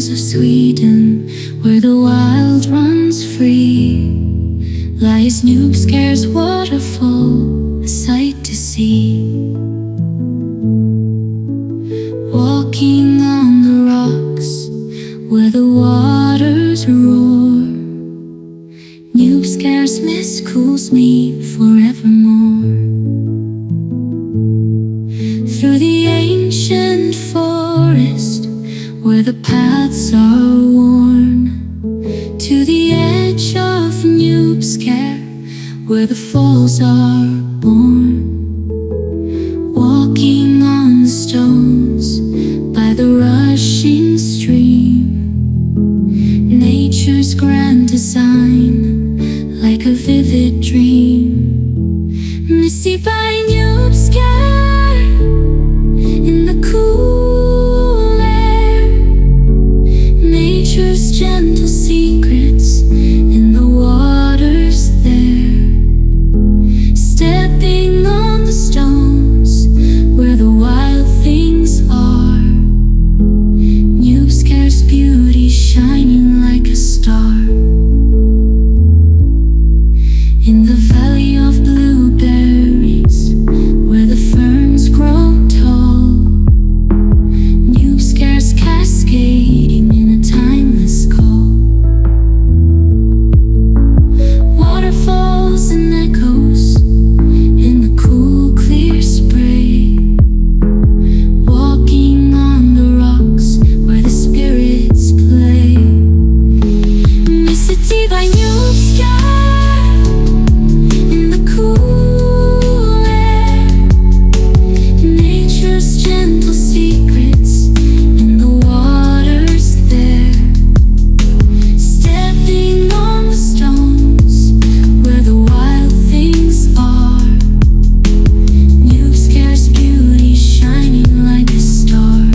mountains of Sweden, where the wild runs free, lies Njupeskär Waterfall, a sight to see. Walking on the rocks, where the waters roar, Njupeskär's mist cools me forevermore. Through the ancient forest, where the paths are worn, to the edge of Njupeskär, where the falls are born. Walking on the stones by the rushing stream, nature's grand design, like a vivid dream. Misty by Njupeskär, in the cool air, nature's gentle secrets in the waters there. Stepping on the stones where the wild things are, Njupeskär's beauty shining like a star. In the valley of blueberries, where the ferns grow tall, Njupeskär's cascading in a timeless call. Waterfalls and echoes in the cool clear spray, walking on the rocks where the spirits play. Misty by Njupeskär, in the cool air, nature's gentle secrets in the waters there. Stepping on the stones where the wild things are, Njupeskär's beauty shining like a star.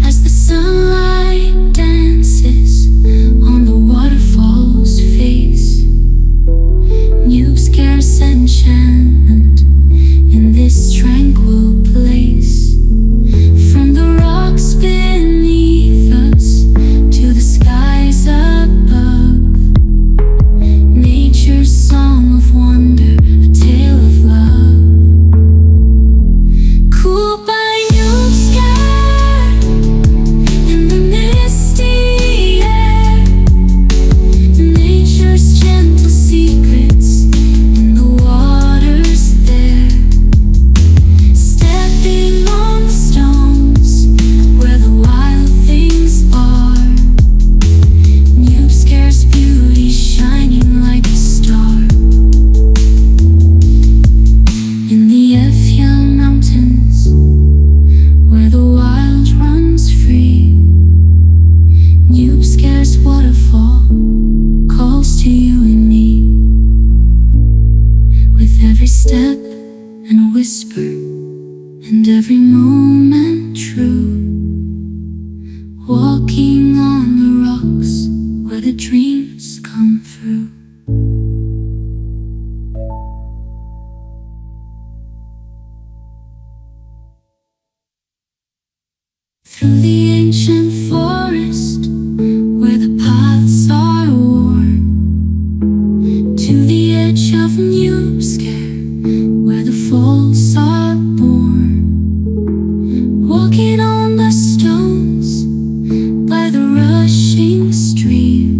As the sunlight dances on the waterfall's face, Njupeskär's enchantment in this tranquil place. From the rocks beneath us to the skies above, nature's song of wonder, a tale of love. Cool by Njupeskär, in the misty air, nature's gentle secrets in the waters there. Stepping on the stones where the wild things are, Njupeskär's beauty shining like a star. In the Air mountains, where the wild runs free, Njupeskär's waterfall calls to you and me. With every step and whisper, and every moment true, walking on the rocks where the dreams come through. Through the ancient forest, where the paths are worn, to the edge of Njupeskär, where the falls are born. Walking on the stones by the rushing stream,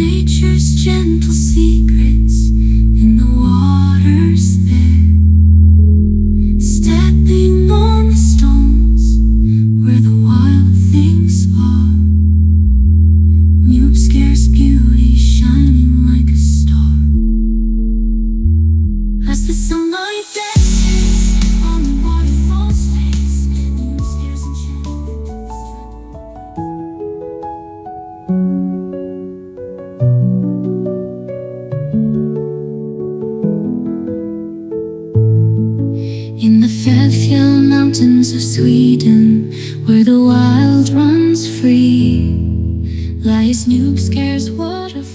nature's gentle secrets in the waters there, stepping on the stones where the wild things are. Njupeskär's beauty shining like a star as the sunlight dances on the waterfall's face. Njupeskär's enchantment. In the Fjäll mountains of Sweden, where the wild runs free, lies Njupeskär's waterfall.